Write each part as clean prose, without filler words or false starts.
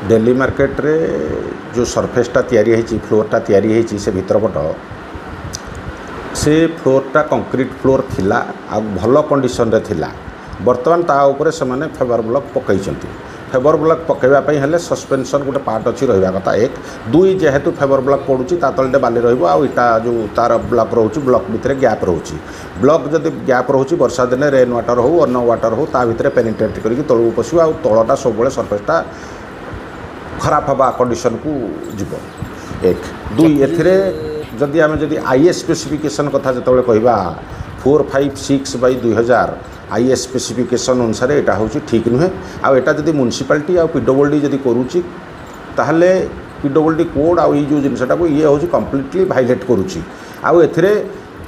Delhi market रे जो सरफेसटा तैयारी है फ्लोरटा तैयारी है से भितरपट से फ्लोरटा कंक्रीट फ्लोर थिला आ भल कंडीशन रे थिला। बर्तमान ता उपरे से माने फेबर ब्लॉक पकई फेबर ब्लॉक पकईवाई हेले सस्पेंशन गोटे पार्ट अच्छी रहा कथा एक दुई जेहेतु फेबर ब्लॉक पड़ुची ता तले बाली रहिबो आ इटा जो तार ब्लॉक रोची ब्लॉक भितर गैप रोची ब्लॉक जदि गैप रोची वर्षा दिन रेन वाटर हो अन्न वाटर हो ता भितर पेनिट्रेट करके तलू पशिबो आ तलटा सब सरफेसटा खराब हवा कंडीशन को जीव एक दुई एथिरे जदि आम जदि आईएस स्पेसिफिकेशन कथा जो कहवा 456/2000 आईएस स्पेसिफिकेशन अनुसार यहाँ हूँ ठीक नुहे आटा जदि म्युनिसिपालिटी आ पीडब्ल्यूडी जदि करुच्ची ताहले पीडब्ल्यूडी कोड आ जो जिनटा को ये हूँ कम्प्लीटली भाइलेट करुच्ची आउ एथिरे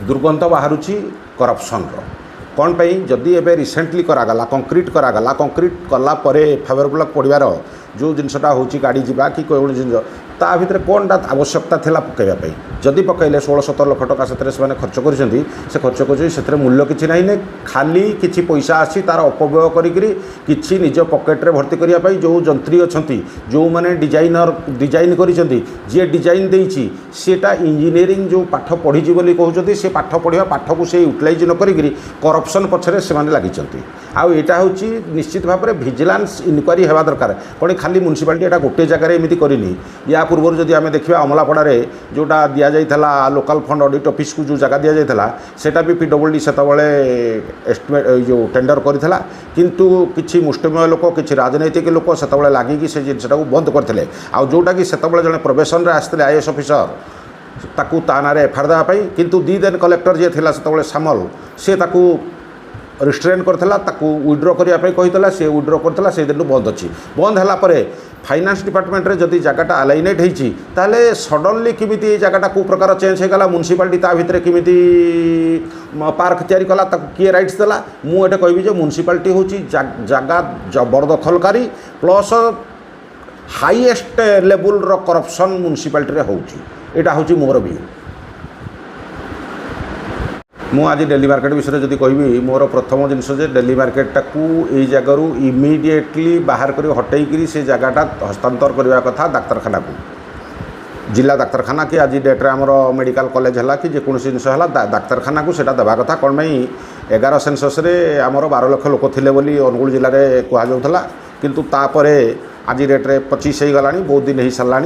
दुर्गंध बाहरुची करप्शन कौन पाई जदि एबे रिसेंटली करागला कंक्रीट कला परे फेबर ब्लॉक पड़िबार जो जिनटा हूँ गाड़ी जावा कि कोई जिन ता भितर कौनटा आवश्यकता थिला पकईवाई जदि पकईले 16-17 लाख टका से खर्च कर खर्च कर मूल्य किसी ना ने खाली किसी पैसा आसी तार अपव्यय करी निज पकेट्रे भर्ती करने जो जंत्री अच्छा जो मैंने डिजाइन जी डिजाइन देती सेटा इंजीनियरिंग जो पाठ पढ़ी बोली कहते से पाठ पढ़ा पाठ को से यूटिलाइज न करी करप्शन पछरे से लगी आईटा हूँ निश्चित भाव में विजिलेंस इनक्वारी होगा दरकार कौन खाली म्युनिसिपालिटी एटा गोटे जगार एमती करनी या पूर्व जदि आम देखा अमलापड़े जोटा दि जाइला लोकल फंड ऑडिट ऑफिस को जो जगह दि जाइला सेटा भी पीडब्ल्यूडी सेतबले एस्टिमेट जो टेंडर करथिला किंतु किछि मुष्टिमेय लोक किछि राजनैतिक लोक सेतबले लागिकी से जिनटा को बंद करथिले आ जोटा कि सेतबले जने प्रोबेशन रे आस्थिले आईएएस ऑफिसर ताकू ता नारे एफआईआर देबा पई किंतु दी दिन कलेक्टर जे थिला सेतबले सामल से ताकू रिस्ट्रेन करथिला ताकू विड्रॉ करिया पई कहितला से विड्रॉ करथिला से दिन बंद अछि बंद हला परे फाइनान्स डिपार्टमेंट रे जदि जगहटा अलाइनेट होईची ताले सडनली किमिति जगहटा को प्रकार चेंज होगला म्युनिसिपालिटी ता भितर किमिति पार्क तैयारी कला ताकू किए राइट्स देला मु एटा कहबी जे म्युनिसिपालिटी होची जगह जबरदखलकारी प्लस हाईएस्ट लेवल रो करप्शन म्युनिसिपालिटी रे होची एटा होची मोर भी मु आज दिल्ली मार्केट विषय जदि कहबी मोर प्रथम जिनस दिल्ली मार्केटा को यही जगार इमिडिएटली बाहर कर हटैकरी से जगहटा हस्तांतर करने कथा डाक्तरखाना को जिला डाक्तरखाना कि आज डेट्रे आमर मेडिकल कॉलेज है कि जेकोसी जिनस है डाक्तरखाना को सेटा देवा कथा कौन पाई 11 सेंसस आमर 12 लाख लोक थे बोली अनुगुल जिले में कहला किंतु तापरे आज डेट्रे 25 हो गला बहुत दिन हो सारा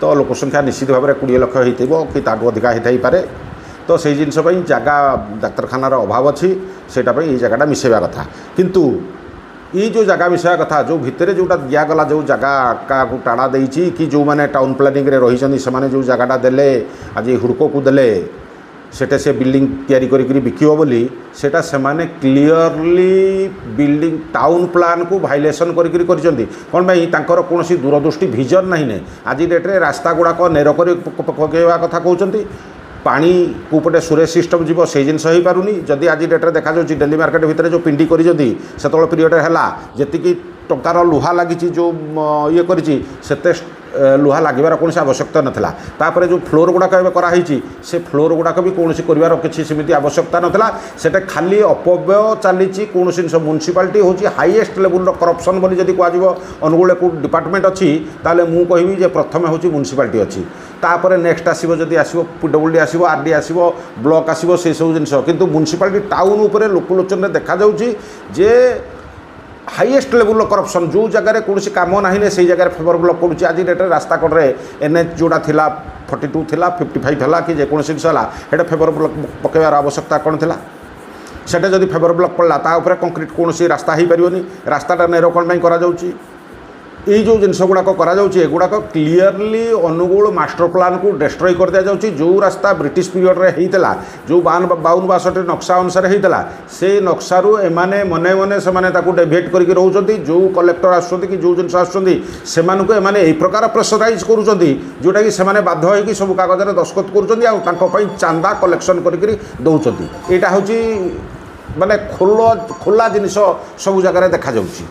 तो लोक संख्या निश्चित भाव में 20 लाख हो कि अधिका हो पारे तो से जिनस जगह डाक्तरखानार अभाव अच्छी से जगहटा मिसेवा कथा किंतु ये जो जगह मिसेवा कथा जो भितर जोटा दिगला जो जगह क्या टाड़ा देती कि जो मैंने टाउन प्लानिंग रे रही से जो जगहटा देले आज हुड़को को देले सेटे से बिल्डिंग तैयारी करी बिकिबो बोली सेटा से माने क्लियरली बिल्डिंग टाउन प्लान को भाइलेसन करी कौन भाई तांकर कौन दूरदृष्टि विजन नहीं ने आज डेट्रे रास्ता गुड़ाक नेर कर पकईवा कथा कहते पानी कूपटे सुरेश सिस्टम जीव से जिन हो पारुनी जदि आज डेट्रे देखा दिल्ली मार्केट भितर जो पिंडी कर सेतबेले पीरियड है जी टंकार लुहा लगी जो ये करते लुहा लगे कौन आवश्यकता नाला तापर जो फ्लोर गुड़ाक कराई से फ्लोर गुड़ाक भी कौन कर किसी सेमती आवश्यकता नाला से खाली अपव्यय चली कौन जिन म्युनिसिपालिटी हूँ हाईएस्ट लेवल करप्शन बोली जदि कह अनुगुल को डिपार्टमेंट अच्छी ताले मु कहबी जे प्रथम हूँ म्युनिसिपालिटी अच्छी तापर नेक्स्ट आसो जदि आसो पीडब्ल्यूडी आसो आरडी आसो ब्लॉक आसो से सब जिन किंतु म्युनिसिपालिटी टाउन उपर लोकलोचन देखा जे हाईएस्ट लेवल करप्शन जो जगह कौन कम ना से जगह फेवर ब्लॉक पड़ुଛି आज डेट्रे रास्ता कड़े एनएच जोड़ा थिला 42 थिला 55 है कि जेको जिनस है फेवर ब्लॉक पकईबार आवश्यकता कौन थिला सेटा जदि फेवर ब्लॉक पड़ला ता ऊपर कंक्रीट कौन रास्ता हो पारिबनी रास्ताटा नेरो कौन पाई करा जाउची ये जो जिनस गुड़ाक एगुड़ाक क्लीयरली अनुगुल मास्टर प्लान को डिस्ट्रॉय कर दिया जाउची जो रास्ता ब्रिटिश पीरियड रे हेइतला जो 52-62 नक्शा अनुसार हेइतला से नक्शारू एमाने मने मने से माने ताकू डेविएट करके रहउचंती जो कलेक्टर आसुचंती कि जो जिनस आसुचंती सेमानकु एमाने एई प्रकार प्रेशराइज करूचंती जोटा कि सेमाने बाध्य होइकि सब कागज रे दस्तखत करूचंती आ तांको पई चांदा कलेक्शन करके दउचंती एटा होची माने खोला जिनिस सब जगह देखा जाउची।